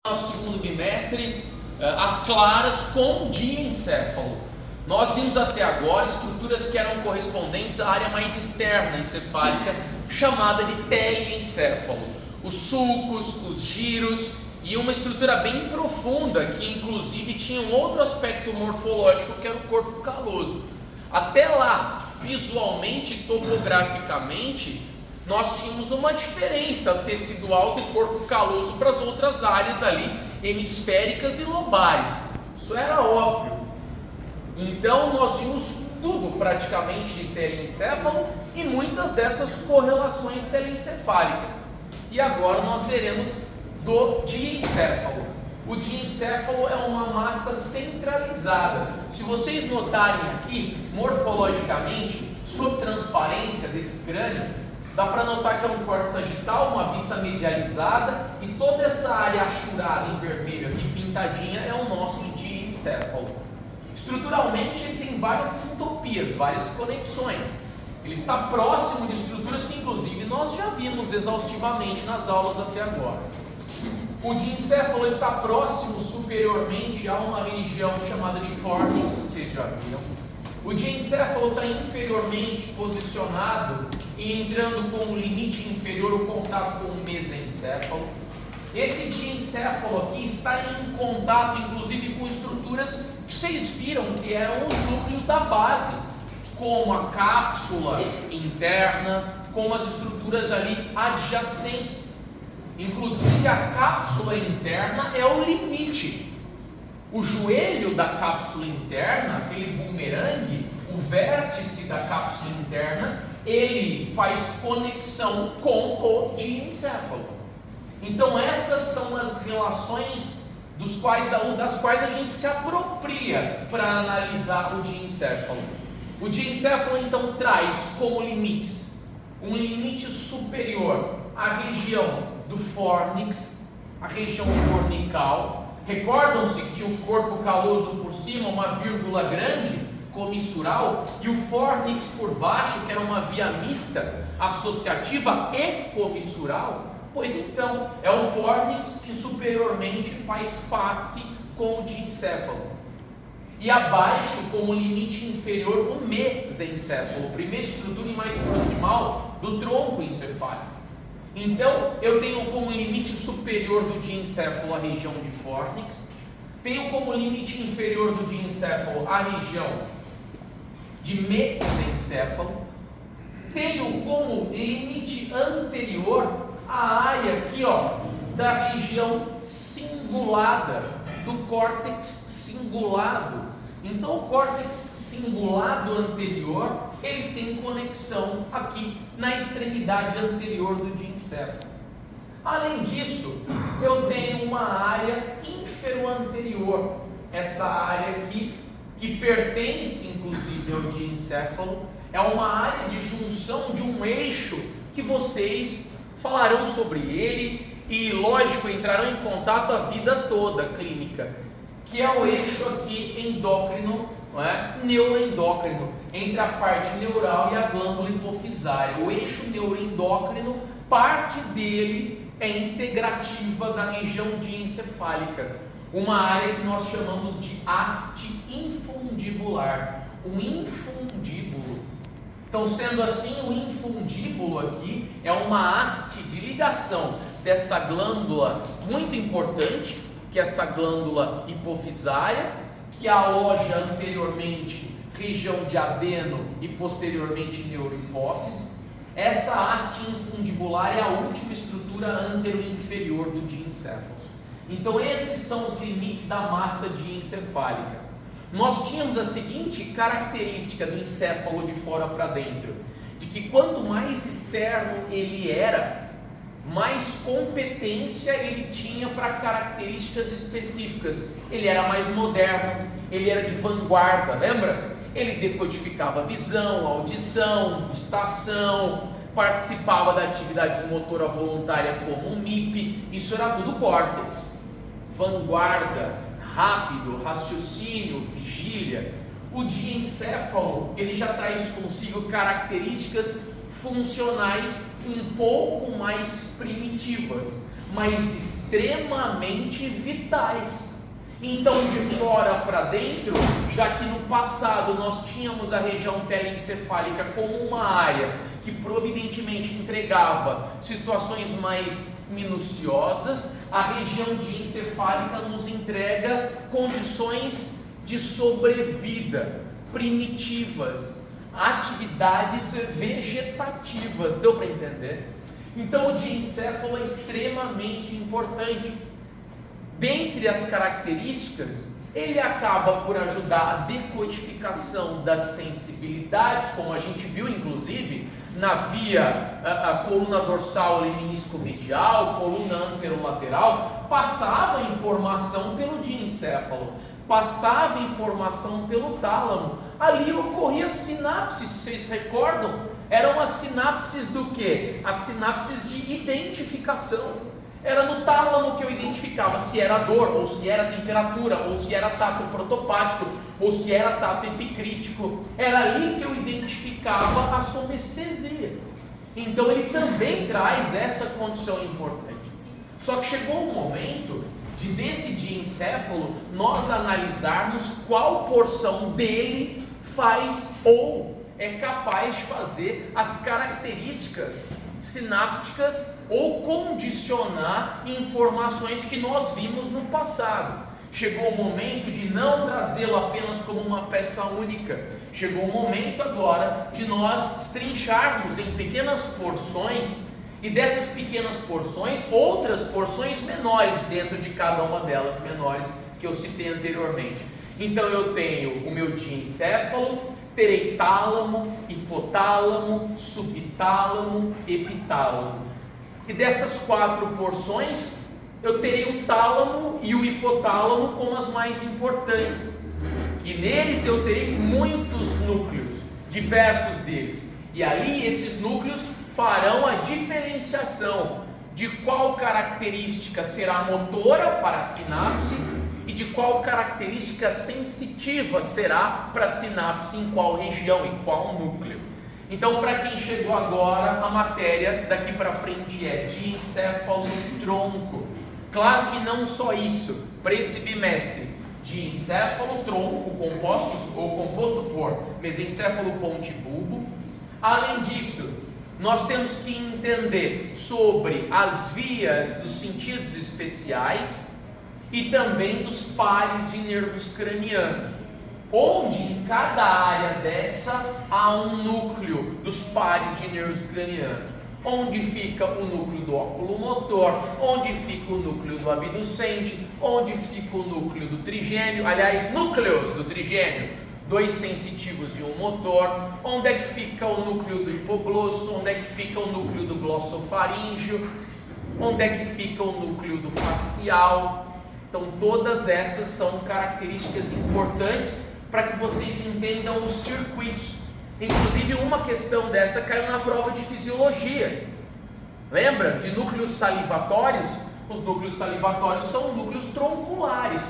Nosso segundo bimestre, as claras com diencéfalo. Nós vimos até agora estruturas que eram correspondentes à área mais externa encefálica, chamada de teleencéfalo. Os sulcos, os giros e uma estrutura bem profunda que inclusive tinha um outro aspecto morfológico que era o corpo caloso. Até lá, visualmente e topograficamente, nós tínhamos uma diferença tecidual do corpo caloso para as outras áreas ali, hemisféricas e lobares. Isso era óbvio. Então nós vimos tudo praticamente de teleencéfalo e muitas dessas correlações telencefálicas. E agora nós veremos do diencéfalo. O diencéfalo é uma massa centralizada. Se vocês notarem aqui, morfologicamente, sob transparência desse crânio, dá para notar que é um córtex sagital, uma vista medializada, e toda essa área achurada em vermelho aqui, pintadinha, é o nosso diencéfalo. Estruturalmente ele tem várias sintopias, várias conexões. Ele está próximo de estruturas que inclusive nós já vimos exaustivamente nas aulas até agora. O diencéfalo está próximo superiormente a uma região chamada de fornix, vocês já viram. O diencéfalo está inferiormente posicionado e entrando com o limite inferior o contato com o mesencéfalo. Esse diencéfalo aqui está em contato inclusive com estruturas que vocês viram que eram os núcleos da base, como a cápsula interna, como as estruturas ali adjacentes. Inclusive a cápsula interna é o limite. O joelho da cápsula interna, aquele bumerangue, o vértice da cápsula interna, ele faz conexão com o diencéfalo. Então essas são as relações das quais a gente se apropria para analisar o diencéfalo. O diencéfalo então traz como limites um limite superior à região do fórnix, a região fornical. Recordam-se que tinha o corpo caloso por cima, uma vírgula grande, comissural, e o fórnix por baixo, que era uma via mista, associativa e comissural. Pois então, é o fórnix que superiormente faz face com o diencéfalo. E abaixo, como limite inferior, o mesencéfalo, primeira estrutura mais proximal do tronco encefálico. Então, eu tenho como limite superior do diencéfalo a região de fórnix, tenho como limite inferior do diencéfalo a região de mesencéfalo, tenho como limite anterior a área aqui, ó, da região cingulada, do córtex cingulado. Então, o córtex cingulado anterior, ele tem conexão aqui na extremidade anterior do diencéfalo. Além disso, eu tenho uma área inferoanterior, essa área aqui, que pertence inclusive ao diencéfalo, é uma área de junção de um eixo que vocês falarão sobre ele e, lógico, entrarão em contato a vida toda clínica, que é o eixo aqui endócrino, não é? Neuroendócrino, entre a parte neural e a glândula hipofisária. O eixo neuroendócrino, parte dele é integrativa da região diencefálica, uma área que nós chamamos de haste infundibular, o infundíbulo. Então, sendo assim, o infundíbulo aqui é uma haste de ligação dessa glândula muito importante, que é essa glândula hipofisária, que aloja anteriormente região de adeno e posteriormente neurohipófise. Essa haste infundibular é a última estrutura antero-inferior do diencéfalo. Então esses são os limites da massa diencefálica. Nós tínhamos a seguinte característica do encéfalo de fora para dentro, de que quanto mais externo ele era, mais competência ele tinha para características específicas. Ele era mais moderno, ele era de vanguarda, lembra? Ele decodificava visão, audição, gustação, participava da atividade motora voluntária como um MIP, isso era tudo córtex. Vanguarda, rápido, raciocínio, vigília. O diencéfalo, ele já traz consigo características funcionais um pouco mais primitivas, mas extremamente vitais. Então, de fora para dentro, já que no passado nós tínhamos a região telencefálica como uma área que providentemente entregava situações mais minuciosas, a região diencefálica nos entrega condições de sobrevida primitivas, atividades vegetativas. Deu para entender? Então o diencéfalo é extremamente importante. Dentre as características, ele acaba por ajudar a decodificação das sensibilidades, como a gente viu inclusive na via a coluna dorsal lemínico medial, coluna anterolateral, passava informação pelo diencéfalo, passava informação pelo tálamo. Ali ocorria sinapses, vocês recordam? Eram as sinapses do quê? As sinapses de identificação. Era no tálamo que eu identificava se era dor, ou se era temperatura, ou se era tato protopático, ou se era tato epicrítico. Era ali que eu identificava a somestesia. Então ele também traz essa condição importante. Só que chegou um momento de desse diencéfalo nós analisarmos qual porção dele faz ou é capaz de fazer as características sinápticas ou condicionar informações que nós vimos no passado. Chegou o momento de não trazê-lo apenas como uma peça única. Chegou o momento agora de nós destrincharmos em pequenas porções, e dessas pequenas porções, outras porções menores dentro de cada uma delas, menores, que eu citei anteriormente. Então eu tenho o meu diencéfalo, terei tálamo, hipotálamo, subtálamo, epitálamo. E dessas 4 porções, eu terei o tálamo e o hipotálamo como as mais importantes. Que neles eu terei muitos núcleos, diversos deles. E ali esses núcleos farão a diferenciação de qual característica será motora para a sinapse e de qual característica sensitiva será para a sinapse em qual região, em qual núcleo. Então, para quem chegou agora, a matéria daqui para frente é diencéfalo tronco. Claro que não só isso, para esse bimestre, diencéfalo tronco composto por mesencéfalo ponte bulbo. Além disso, nós temos que entender sobre as vias dos sentidos especiais e também dos pares de nervos cranianos, onde em cada área dessa há um núcleo dos pares de nervos cranianos, onde fica o núcleo do óculo motor, onde fica o núcleo do abducente, onde fica o núcleo do trigêmeo, aliás, núcleos do trigêmeo, 2 sensitivos e um motor, onde é que fica o núcleo do hipoglosso, onde é que fica o núcleo do glossofaríngeo, onde é que fica o núcleo do facial. Então todas essas são características importantes para que vocês entendam os circuitos. Inclusive uma questão dessa caiu na prova de fisiologia. Lembra de núcleos salivatórios? Os núcleos salivatórios são núcleos tronculares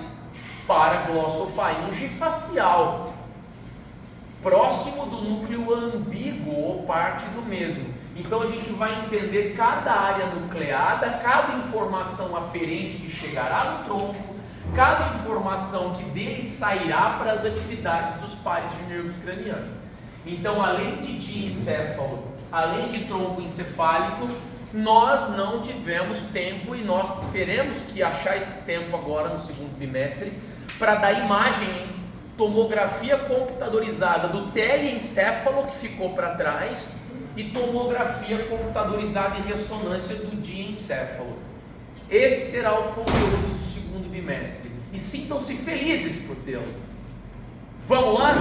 para glossofaríngeo e facial, próximo do núcleo ambíguo ou parte do mesmo. Então a gente vai entender cada área nucleada, cada informação aferente que chegará no tronco, cada informação que dele sairá para as atividades dos pares de nervos cranianos. Então, além de diencéfalo, além de tronco encefálico, nós não tivemos tempo e nós teremos que achar esse tempo agora no segundo bimestre para dar imagem em tomografia computadorizada do teleencéfalo que ficou para trás e tomografia computadorizada e ressonância do diencéfalo. Esse será o conteúdo do segundo bimestre e sintam-se felizes por tê-lo. Vamos lá?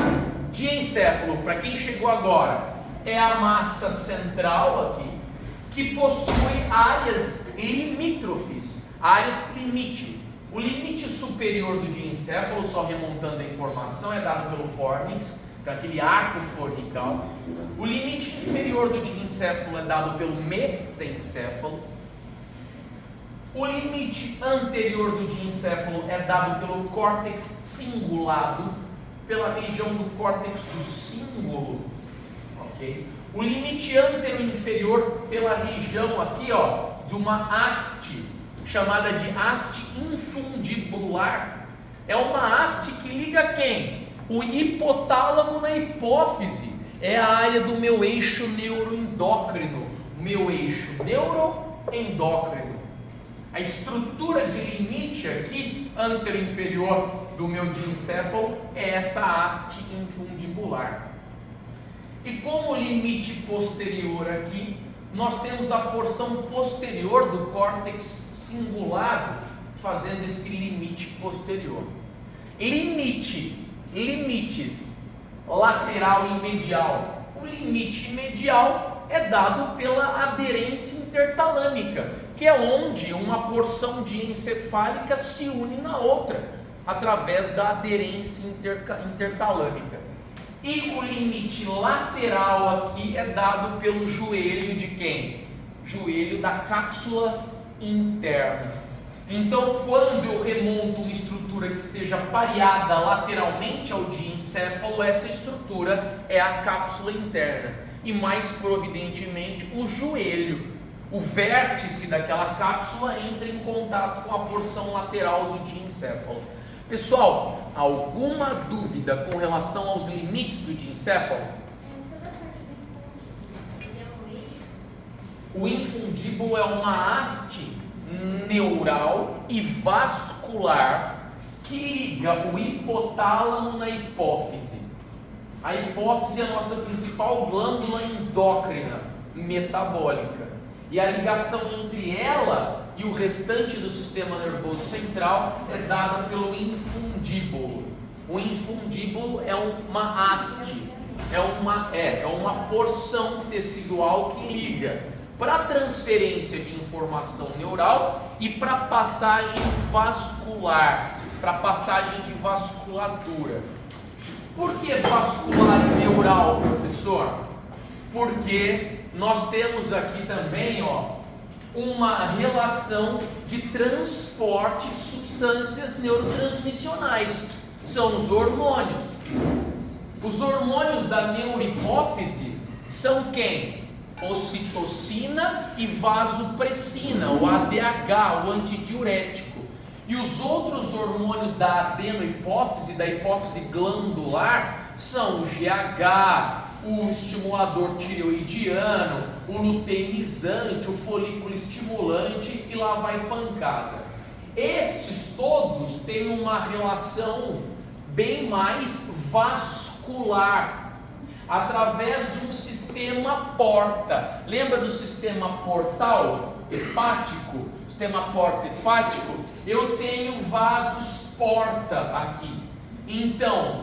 Diencéfalo, para quem chegou agora, é a massa central aqui, que possui áreas limítrofes, áreas limite. O limite superior do diencéfalo, só remontando a informação, é dado pelo fórnix, para aquele arco fornical. O limite inferior do diencéfalo é dado pelo mesencéfalo. O limite anterior do diencéfalo é dado pelo córtex cingulado, pela região do córtex do cíngulo, ok? O limite antero-inferior pela região aqui, ó, de uma haste chamada de haste infundibular. É uma haste que liga quem? O hipotálamo na hipófise. É a área do meu eixo neuroendócrino, meu eixo neuroendócrino. A estrutura de limite aqui, anteroinferior do meu diencéfalo, é essa haste infundibular. E como limite posterior aqui, nós temos a porção posterior do córtex cingulado, fazendo esse limite posterior. Limites lateral e medial. O limite medial é dado pela aderência intertalâmica, que é onde uma porção diencefálica se une na outra, através da aderência intertalâmica. E o limite lateral aqui é dado pelo joelho de quem? Joelho da cápsula interna. Então, quando eu remonto uma estrutura que esteja pareada lateralmente ao diencéfalo, essa estrutura é a cápsula interna. E mais providentemente, o joelho, o vértice daquela cápsula entra em contato com a porção lateral do diencéfalo. Pessoal, alguma dúvida com relação aos limites do diencéfalo? O infundíbulo é uma haste neural e vascular que liga o hipotálamo na hipófise. A hipófise é a nossa principal glândula endócrina metabólica, e a ligação entre ela e o restante do sistema nervoso central é dada pelo infundíbulo. O infundíbulo é uma haste, é uma porção tecidual que liga para transferência de informação neural e para passagem vascular, para passagem de vasculatura. Por que vascular e neural, professor? Porque nós temos aqui também, uma relação de transporte de substâncias neurotransmissionais. São os hormônios. Os hormônios da neurohipófise são quem? Ocitocina e vasopressina, o ADH, o antidiurético. E os outros hormônios da adenohipófise, da hipófise glandular, são o GH, o estimulador tireoidiano, o luteinizante, o folículo estimulante, e lá vai pancada. Estes todos têm uma relação bem mais vascular, através de um sistema porta. Lembra do sistema portal hepático? Sistema porta hepático? Eu tenho vasos porta aqui. Então,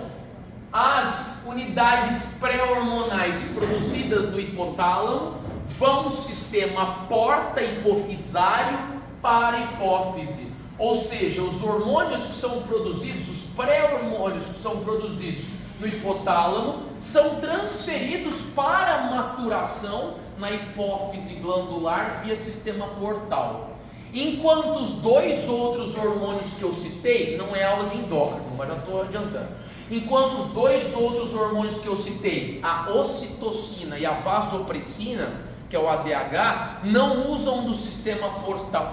as unidades pré-hormonais produzidas no hipotálamo vão do sistema porta hipofisário para a hipófise. Ou seja, os hormônios que são produzidos, os pré-hormônios que são produzidos no hipotálamo, são transferidos para a maturação na hipófise glandular via sistema portal. Enquanto os dois outros hormônios que eu citei, não é aula de endócrino, mas já estou adiantando. Enquanto os dois outros hormônios que eu citei, a ocitocina e a vasopressina, que é o ADH, não usam do sistema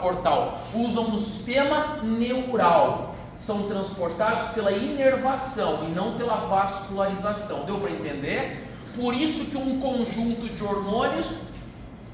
portal, usam do sistema neural. São transportados pela inervação e não pela vascularização. Deu para entender? Por isso que um conjunto de hormônios,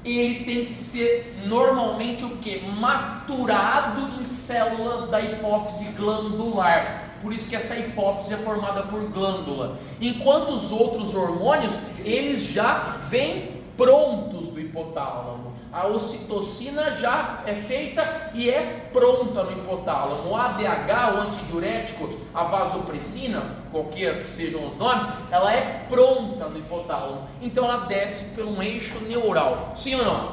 ele tem que ser normalmente o que? Maturado em células da hipófise glandular. Por isso que essa hipófise é formada por glândula. Enquanto os outros hormônios, eles já vêm prontos do hipotálamo. A ocitocina já é feita e é pronta no hipotálamo. O ADH, o antidiurético, a vasopressina, qualquer que sejam os nomes, ela é pronta no hipotálamo. Então ela desce por um eixo neural. Sim ou não?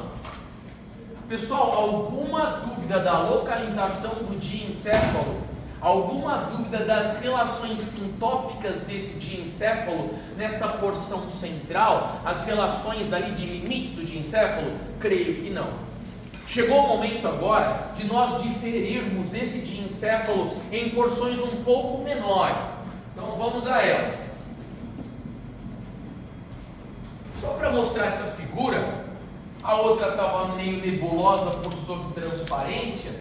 Pessoal, alguma dúvida da localização do diencéfalo? Alguma dúvida das relações sintópicas desse diencéfalo nessa porção central? As relações ali de limites do diencéfalo? Creio que não. Chegou o momento agora de nós diferirmos esse diencéfalo em porções um pouco menores. Então vamos a elas. Só para mostrar essa figura, a outra estava meio nebulosa por sob transparência.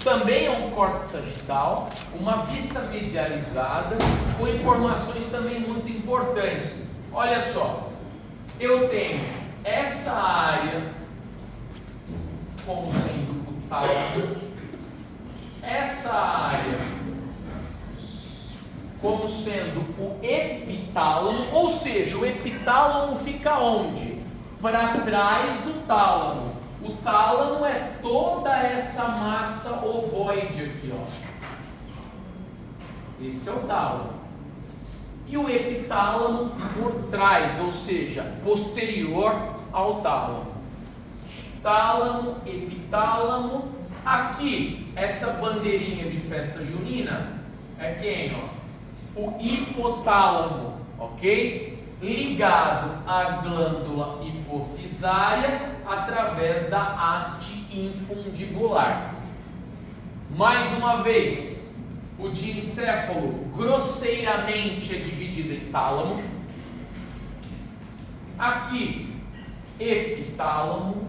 também é um córtex sagital, uma vista medializada, com informações também muito importantes. Olha só, eu tenho essa área como sendo o tálamo, essa área como sendo o epitálamo, ou seja, o epitálamo fica onde? Para trás do tálamo. O tálamo é toda essa massa ovoide aqui, ó. Esse é o tálamo. E o epitálamo por trás, ou seja, posterior ao tálamo. Tálamo, epitálamo. Aqui, essa bandeirinha de festa junina é quem, ó? O hipotálamo, ok? Ligado à glândula hipofisária através da haste infundibular. Mais uma vez, o diencéfalo grosseiramente é dividido em tálamo. Aqui, epitálamo.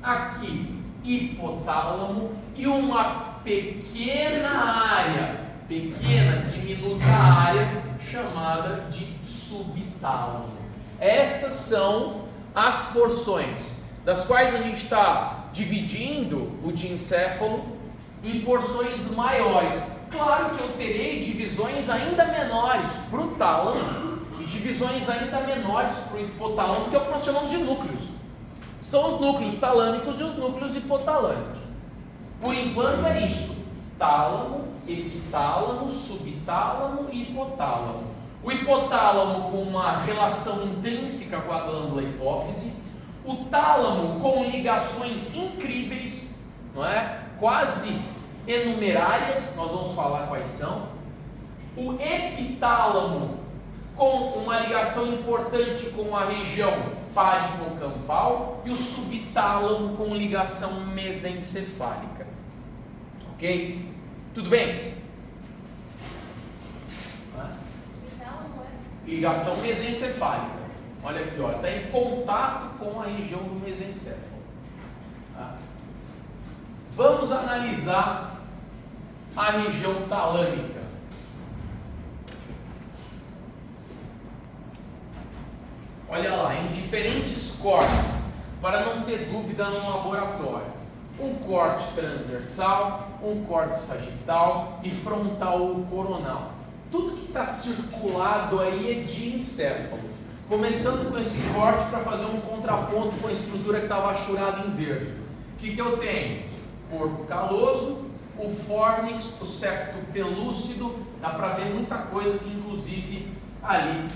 Aqui, hipotálamo. E uma pequena área, diminuta área, chamada de subtálamo. Estas são as porções das quais a gente está dividindo o diencéfalo em porções maiores. Claro que eu terei divisões ainda menores para o tálamo e divisões ainda menores para o hipotálamo, que é o que nós chamamos de núcleos. São os núcleos talâmicos e os núcleos hipotalâmicos. Por enquanto é isso: tálamo, epitálamo, subtálamo e hipotálamo. O hipotálamo com uma relação intrínseca com a glândula hipófise, o tálamo com ligações incríveis, não é? Quase enumerárias, nós vamos falar quais são. O epitálamo com uma ligação importante com a região parihipocampal e o subtálamo com ligação mesencefálica. Ok? Tudo bem? Ligação mesencefálica. Olha aqui, ó, está em contato com a região do mesencéfalo. Tá? Vamos analisar a região talâmica. Olha lá, em diferentes cortes, para não ter dúvida no laboratório. Um corte transversal, um corte sagital e frontal ou coronal. Tudo que está circulado aí é diencéfalo. Começando com esse corte para fazer um contraponto com a estrutura que estava achurada em verde. O que eu tenho? Corpo caloso, o fórnix, o septo pelúcido. Dá para ver muita coisa que inclusive ali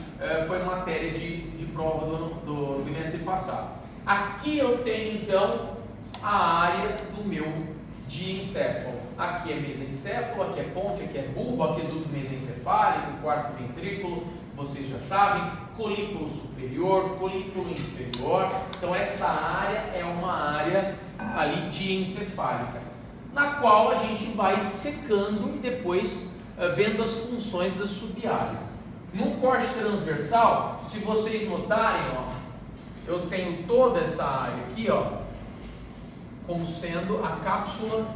foi matéria de prova do bimestre passado. Aqui eu tenho então a área do meu diencéfalo. Aqui é mesencéfalo, aqui é ponte, aqui é bulbo, aqui é duto mesencefálico, quarto ventrículo, vocês já sabem, colículo superior, colículo inferior. Então essa área é uma área ali diencefálica, na qual a gente vai dissecando e depois vendo as funções das sub-áreas. Num corte transversal, se vocês notarem, ó, eu tenho toda essa área aqui, ó, como sendo a cápsula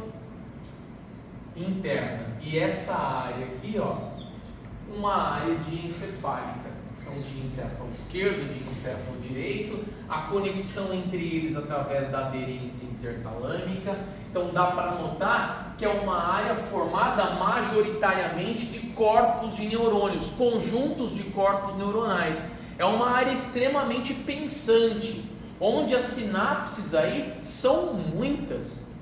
interna, e essa área aqui, ó, uma área diencefálica. Então, diencéfalo esquerdo, diencéfalo direito, a conexão entre eles através da aderência intertalâmica. Então, dá para notar que é uma área formada majoritariamente de corpos de neurônios, conjuntos de corpos neuronais. É uma área extremamente pensante, onde as sinapses aí são muitas.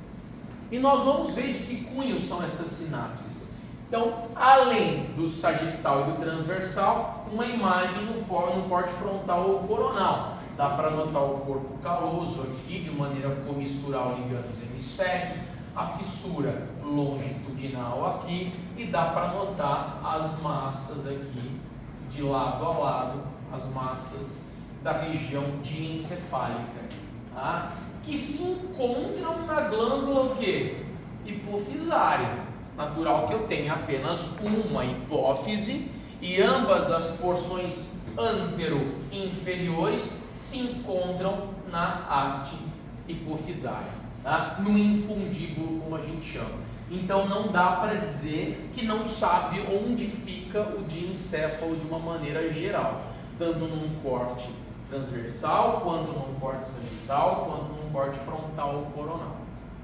E nós vamos ver de que cunho são essas sinapses. Então, além do sagital e do transversal, uma imagem no corte frontal ou coronal. Dá para notar o corpo caloso aqui, de maneira comissural ligando os hemisférios, a fissura longitudinal aqui, e dá para notar as massas aqui, de lado a lado, as massas da região diencefálica, tá? Que se encontram na glândula o quê? Hipofisária. Natural que eu tenha apenas uma hipófise e ambas as porções antero-inferiores se encontram na haste hipofisária. tá? No infundíbulo, como a gente chama. Então não dá para dizer que não sabe onde fica o diencéfalo de uma maneira geral, tanto num corte transversal, quanto num corte sagital, quanto num corte frontal ou coronal.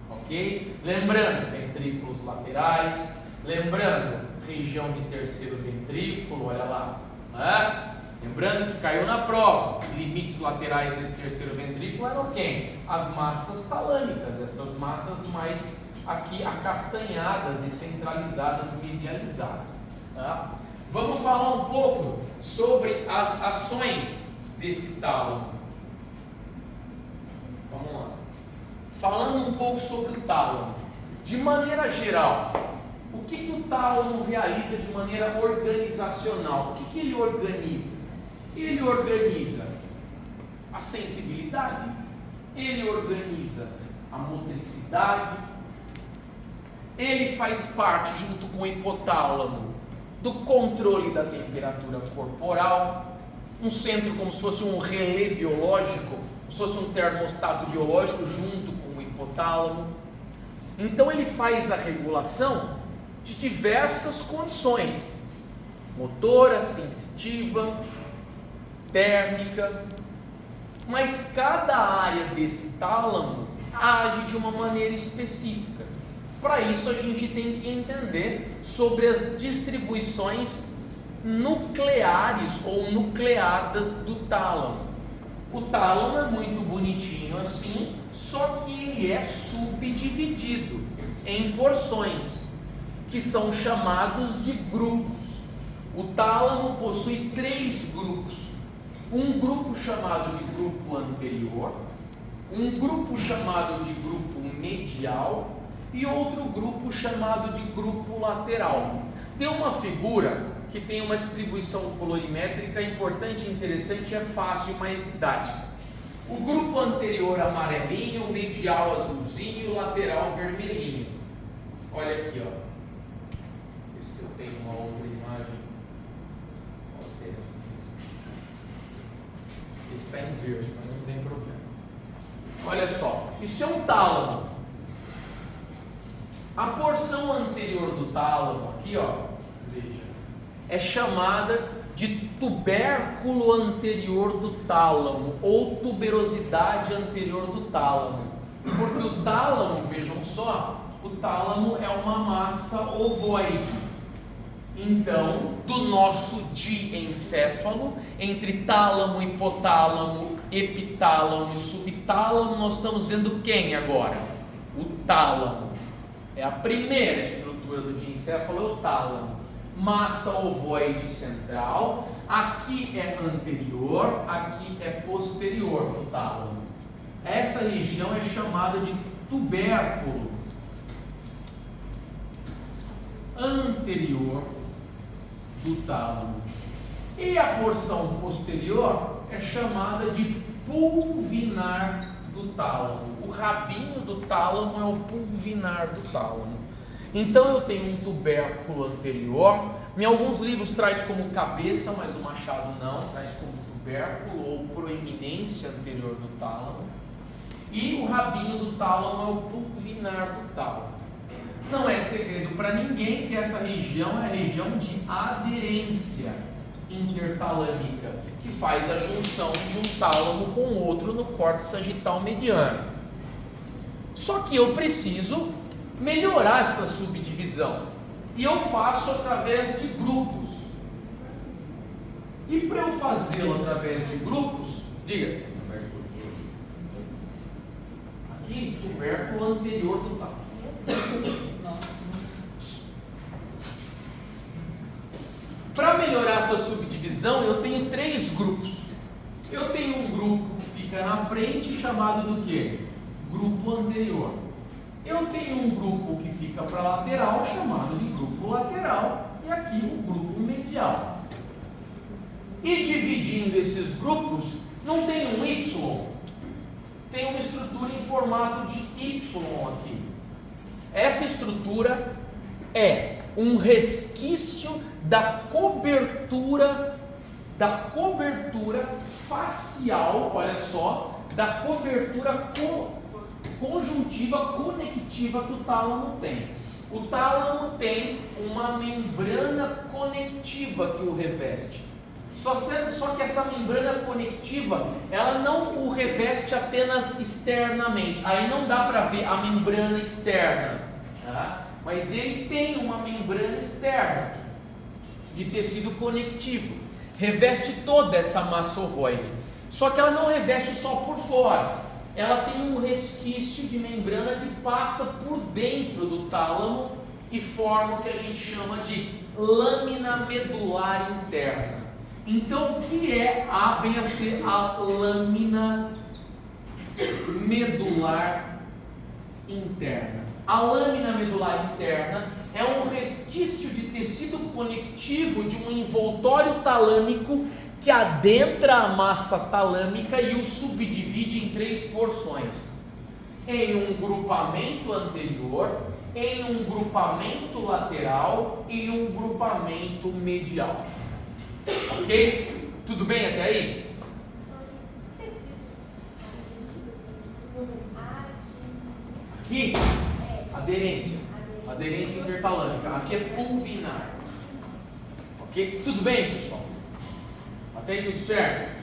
Ok? Lembrando, ventrículos laterais, lembrando, região de terceiro ventrículo, olha lá. Né? Lembrando que caiu na prova, limites laterais desse terceiro ventrículo eram quem? As massas talâmicas, essas massas mais aqui acastanhadas e centralizadas, medializadas. Tá? Vamos falar um pouco sobre as ações desse tálamo. Vamos lá. Falando um pouco sobre o tálamo. De maneira geral, o que o tálamo realiza de maneira organizacional? O que ele organiza? Ele organiza a sensibilidade, ele organiza a motricidade, ele faz parte, junto com o hipotálamo, do controle da temperatura corporal, um centro como se fosse um relé biológico, como se fosse um termostato biológico junto com o hipotálamo. Então ele faz a regulação de diversas condições, motora, sensitiva, térmica, mas cada área desse tálamo age de uma maneira específica. Para isso a gente tem que entender sobre as distribuições nucleares ou nucleadas do tálamo. O tálamo é muito bonitinho assim, só que ele é subdividido em porções, que são chamados de grupos. O tálamo possui 3 grupos. Um grupo chamado de grupo anterior, um grupo chamado de grupo medial e outro grupo chamado de grupo lateral. Tem uma figura que tem uma distribuição colorimétrica importante e interessante, é fácil, mas didática. O grupo anterior amarelinho, o medial azulzinho e o lateral vermelhinho. Olha aqui, ó. Vê se eu tenho uma outra imagem. Pode ser essa mesmo. Esse está em verde, mas não tem problema. Olha só, isso é um tálamo. A porção anterior do tálamo, aqui ó, veja, é chamada de tubérculo anterior do tálamo, ou tuberosidade anterior do tálamo. Porque o tálamo, vejam só, o tálamo é uma massa ovoide. Então, do nosso diencéfalo, entre tálamo, hipotálamo, epitálamo e subtálamo, nós estamos vendo quem agora? O tálamo. É a primeira estrutura do diencéfalo, é o tálamo. Massa ovoide central, aqui é anterior, aqui é posterior do tálamo. Essa região é chamada de tubérculo anterior do tálamo. E a porção posterior é chamada de pulvinar do tálamo. O rabinho do tálamo é o pulvinar do tálamo. Então eu tenho um tubérculo anterior, em alguns livros traz como cabeça, mas o Machado não, traz como tubérculo ou proeminência anterior do tálamo. E o rabinho do tálamo é o pulvinar do tálamo. Não é segredo para ninguém que essa região é a região de aderência intertalâmica, que faz a junção de um tálamo com o outro no córtex sagital mediano. Só que eu preciso melhorar essa subdivisão, e eu faço através de grupos. E para eu fazê-lo através de grupos, diga, aqui, tubérculo anterior do tálamo. Para melhorar essa subdivisão, eu tenho 3 grupos. Eu tenho um grupo que fica na frente, chamado do quê? Grupo anterior. Eu tenho um grupo que fica para a lateral, chamado de grupo lateral, e aqui o grupo medial. E dividindo esses grupos, não tem um Y, tem uma estrutura em formato de Y aqui. Essa estrutura é um resquício da cobertura facial, olha só, da cobertura conjuntiva conectiva que o tálamo tem. O tálamo tem uma membrana conectiva que o reveste. Só que essa membrana conectiva, ela não o reveste apenas externamente. Aí não dá para ver a membrana externa, tá? Mas ele tem uma membrana externa de tecido conectivo. Reveste toda essa massa ovoide. Só que ela não reveste só por fora. Ela tem um resquício de membrana que passa por dentro do tálamo e forma o que a gente chama de lâmina medular interna. Então, o que vem a ser a lâmina medular interna? A lâmina medular interna é um resquício de tecido conectivo de um envoltório talâmico que adentra a massa talâmica e o subdivide em 3 porções: em um grupamento anterior, em um grupamento lateral e em um grupamento medial. Ok? Tudo bem até aí? Aqui, aderência intertalâmica. Aqui é pulvinar. Ok? Tudo bem, pessoal? Até aí tudo certo?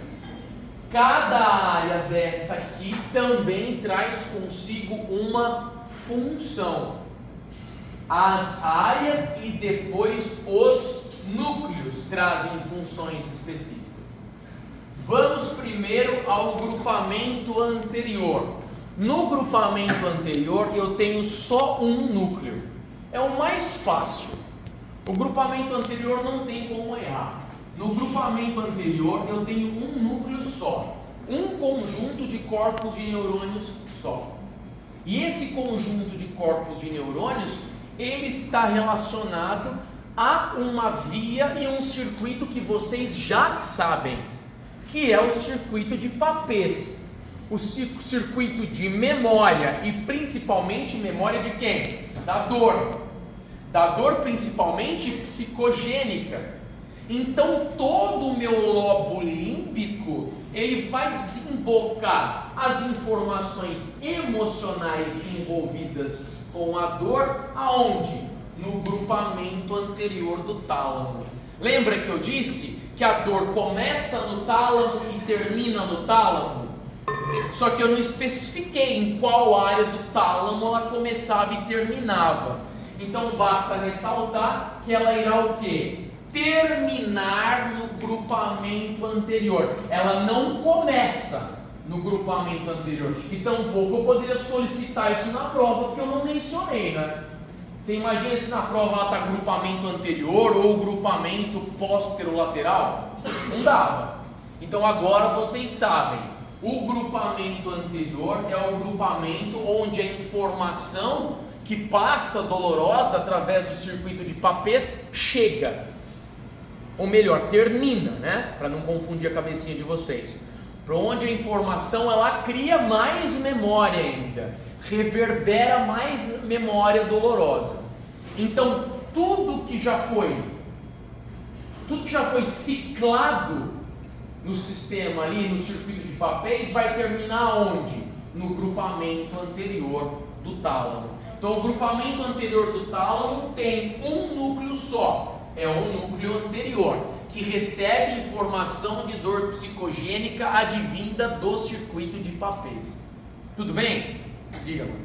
Cada área dessa aqui também traz consigo uma função. As áreas e depois os núcleos trazem funções específicas. Vamos primeiro ao grupamento anterior. No grupamento anterior eu tenho só um núcleo. É o mais fácil. O grupamento anterior não tem como errar. No grupamento anterior eu tenho um núcleo só, um conjunto de corpos de neurônios só. E esse conjunto de corpos de neurônios, ele está relacionado a uma via e um circuito que vocês já sabem, que é o circuito de Papez, o circuito de memória, e principalmente memória de quem? Da dor principalmente psicogênica. Então todo o meu lobo límbico, ele vai desembocar as informações emocionais envolvidas com a dor, aonde? No grupamento anterior do tálamo. Lembra que eu disse que a dor começa no tálamo e termina no tálamo? Só que eu não especifiquei em qual área do tálamo ela começava e terminava. Então basta ressaltar que ela irá o quê? Terminar no grupamento anterior. Ela não começa no grupamento anterior. E tampouco eu poderia solicitar isso na prova, porque eu não mencionei, né? Você imagina se na prova ela está grupamento anterior ou grupamento posterolateral? Não dava. Então agora vocês sabem, o grupamento anterior é o grupamento onde a informação que passa dolorosa através do circuito de Papez chega. Ou melhor, termina, né? Para não confundir a cabecinha de vocês. Para onde a informação ela cria mais memória ainda, reverbera mais memória dolorosa. Então, tudo que já foi ciclado no sistema ali, no circuito de Papez, vai terminar onde? No grupamento anterior do tálamo. Então, o grupamento anterior do tálamo tem um núcleo só, é o núcleo anterior, que recebe informação de dor psicogênica advinda do circuito de Papez. Tudo bem? Diga, mano.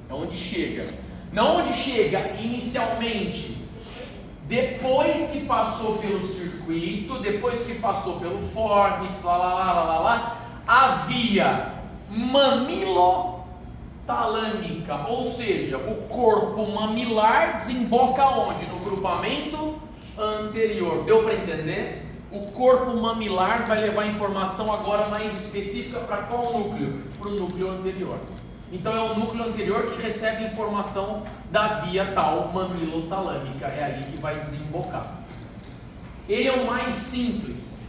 É onde chega. Não onde chega inicialmente. Depois que passou pelo circuito, depois que passou pelo fornix, a via mamilotalâmica, ou seja, o corpo mamilar desemboca onde? No grupamento anterior. Deu para entender? O corpo mamilar vai levar informação agora mais específica para qual núcleo? Para o núcleo anterior. Então é o núcleo anterior que recebe informação da via tal mamilotalâmica, é ali que vai desembocar. Ele é o mais simples.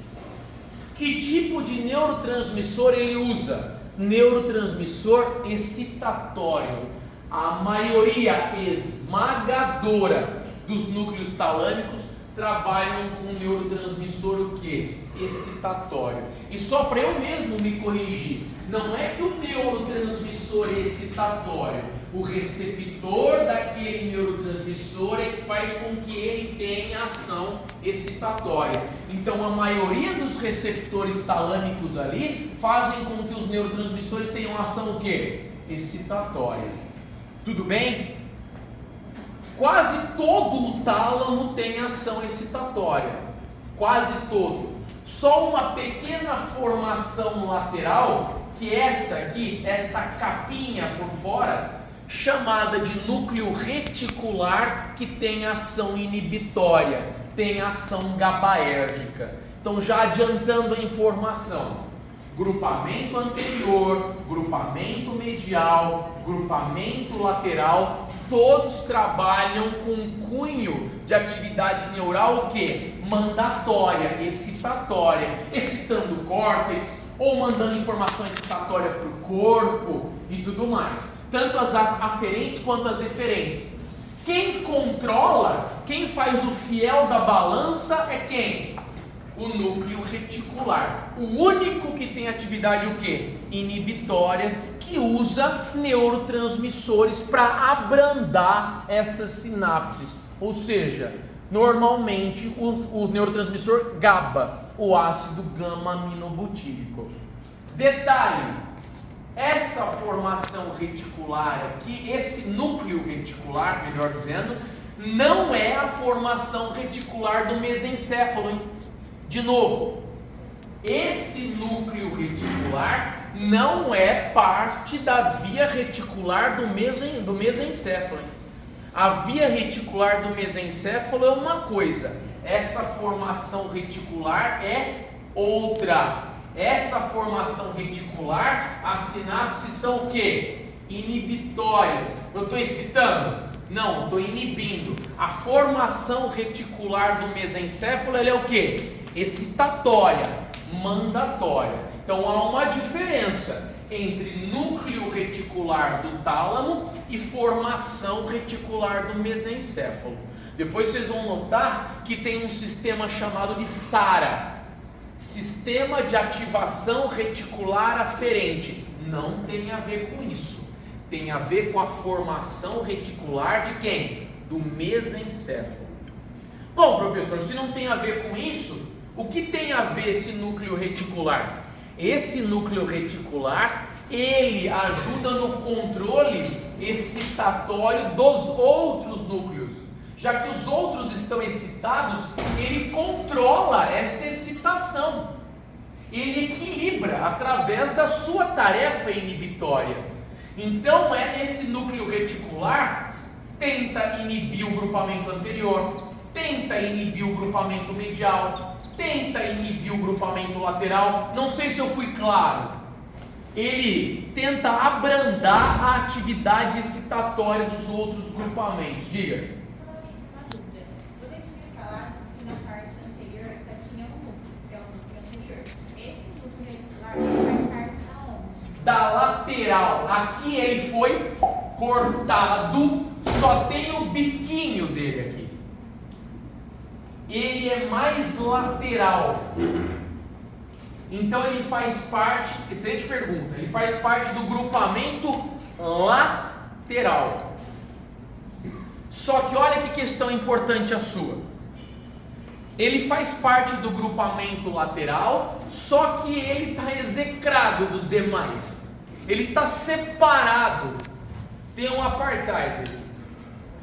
Que tipo de neurotransmissor ele usa? Neurotransmissor excitatório. A maioria esmagadora dos núcleos talâmicos trabalham com o neurotransmissor o quê? Excitatório. E só para eu mesmo me corrigir, não é que o neurotransmissor excitatório, o receptor daquele neurotransmissor é que faz com que ele tenha ação excitatória. Então a maioria dos receptores talâmicos ali fazem com que os neurotransmissores tenham ação o quê? Excitatória. Tudo bem? Quase todo o tálamo tem ação excitatória, quase todo. Só uma pequena formação lateral, que essa aqui, essa capinha por fora, chamada de núcleo reticular, que tem ação inibitória, tem ação GABAérgica. Então já adiantando a informação, grupamento anterior, grupamento medial, grupamento lateral, todos trabalham com cunho de atividade neural o quê? Mandatória, excitatória, excitando o córtex ou mandando informação excitatória para o corpo e tudo mais. Tanto as aferentes quanto as eferentes. Quem controla, quem faz o fiel da balança é quem? O núcleo reticular, o único que tem atividade o quê? Inibitória, que usa neurotransmissores para abrandar essas sinapses, ou seja, normalmente o neurotransmissor GABA, o ácido gama-aminobutírico. Detalhe, essa formação reticular aqui, esse núcleo reticular, melhor dizendo, não é a formação reticular do mesencéfalo, hein? De novo, esse núcleo reticular não é parte da via reticular do mesencéfalo. A via reticular do mesencéfalo é uma coisa, essa formação reticular é outra. Essa formação reticular, as sinapses são o quê? Inibitórias. Eu estou excitando? Não, estou inibindo. A formação reticular do mesencéfalo ela é o quê? Excitatória, mandatória. Então há uma diferença entre núcleo reticular do tálamo e formação reticular do mesencéfalo. Depois vocês vão notar que tem um sistema chamado de SARA, Sistema de Ativação Reticular Aferente. Não tem a ver com isso. Tem a ver com a formação reticular de quem? Do mesencéfalo. Bom, professor, se não tem a ver com isso, o que tem a ver esse núcleo reticular? Esse núcleo reticular, ele ajuda no controle excitatório dos outros núcleos. Já que os outros estão excitados, ele controla essa excitação. Ele equilibra através da sua tarefa inibitória. Então, esse núcleo reticular tenta inibir o grupamento anterior, tenta inibir o grupamento medial, tenta inibir o grupamento lateral. Não sei se eu fui claro. Ele tenta abrandar a atividade excitatória dos outros grupamentos. Diga. Você tinha falado que na parte anterior só tinha um núcleo, que é o núcleo anterior. Esse núcleo reticular faz parte da onde? Da lateral. Aqui ele foi cortado, só tem o biquinho dele aqui. Ele é mais lateral. Então ele faz parte, excelente pergunta, ele faz parte do grupamento lateral. Só que olha que questão importante a sua. Ele faz parte do grupamento lateral, só que ele está execrado dos demais. Ele está separado. Tem um apartheid.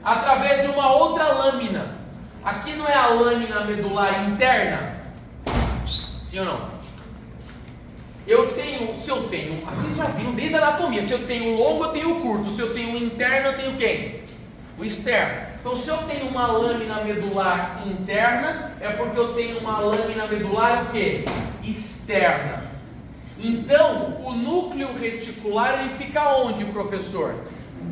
Através de uma outra lâmina. Aqui não é a lâmina medular interna? Sim ou não? Vocês já viram desde a anatomia, se eu tenho o longo, eu tenho o curto, se eu tenho o interno, eu tenho quem? O externo. Então, se eu tenho uma lâmina medular interna, é porque eu tenho uma lâmina medular o quê? Externa. Então, o núcleo reticular, ele fica onde, professor?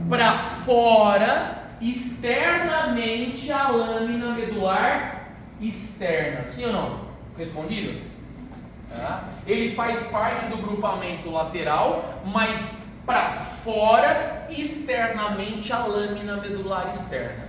Para fora, externamente, a lâmina medular externa. Sim ou não? Respondido? Tá? Ele faz parte do grupamento lateral, mas para fora, externamente, a lâmina medular externa.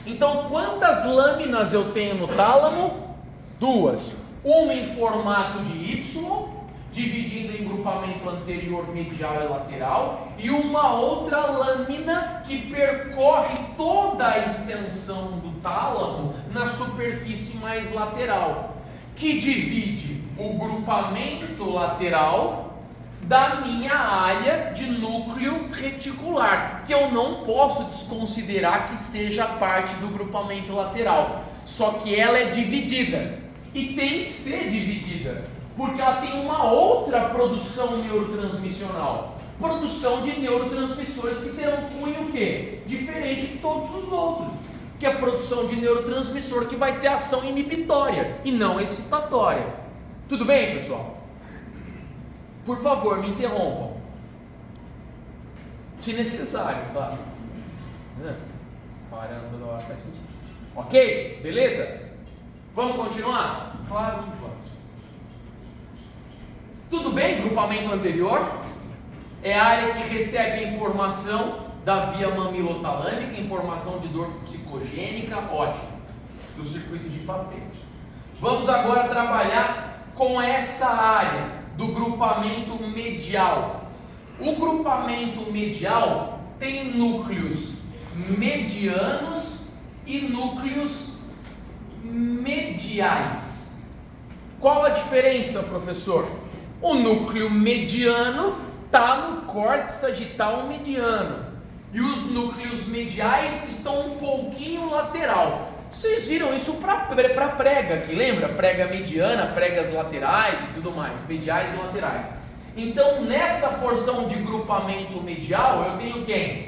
Então, quantas lâminas eu tenho no tálamo? 2. Uma em formato de Y, dividindo em grupamento anterior, medial e lateral, e uma outra lâmina que percorre toda a extensão do tálamo na superfície mais lateral, que divide o grupamento lateral da minha área de núcleo reticular, que eu não posso desconsiderar que seja parte do grupamento lateral, só que ela é dividida, e tem que ser dividida, porque ela tem uma outra produção neurotransmissional, produção de neurotransmissores que terão cunho o quê? Diferente de todos os outros, que é a produção de neurotransmissor que vai ter ação inibitória e não excitatória. Tudo bem, pessoal? Por favor, me interrompam, se necessário, tá? Parando toda hora faz sentido. Ok? Beleza? Vamos continuar? Claro que vamos. Tudo bem? Grupamento anterior é a área que recebe a informação da via mamilotalâmica, informação de dor psicogênica, ótimo, do circuito de Patese. Vamos agora trabalhar com essa área do grupamento medial. O grupamento medial tem núcleos medianos e núcleos mediais. Qual a diferença, professor? O núcleo mediano está no córtex sagital mediano e os núcleos mediais estão um pouquinho lateral. Vocês viram isso para prega aqui, lembra? Prega mediana, pregas laterais e tudo mais, mediais e laterais. Então, nessa porção de grupamento medial, eu tenho quem?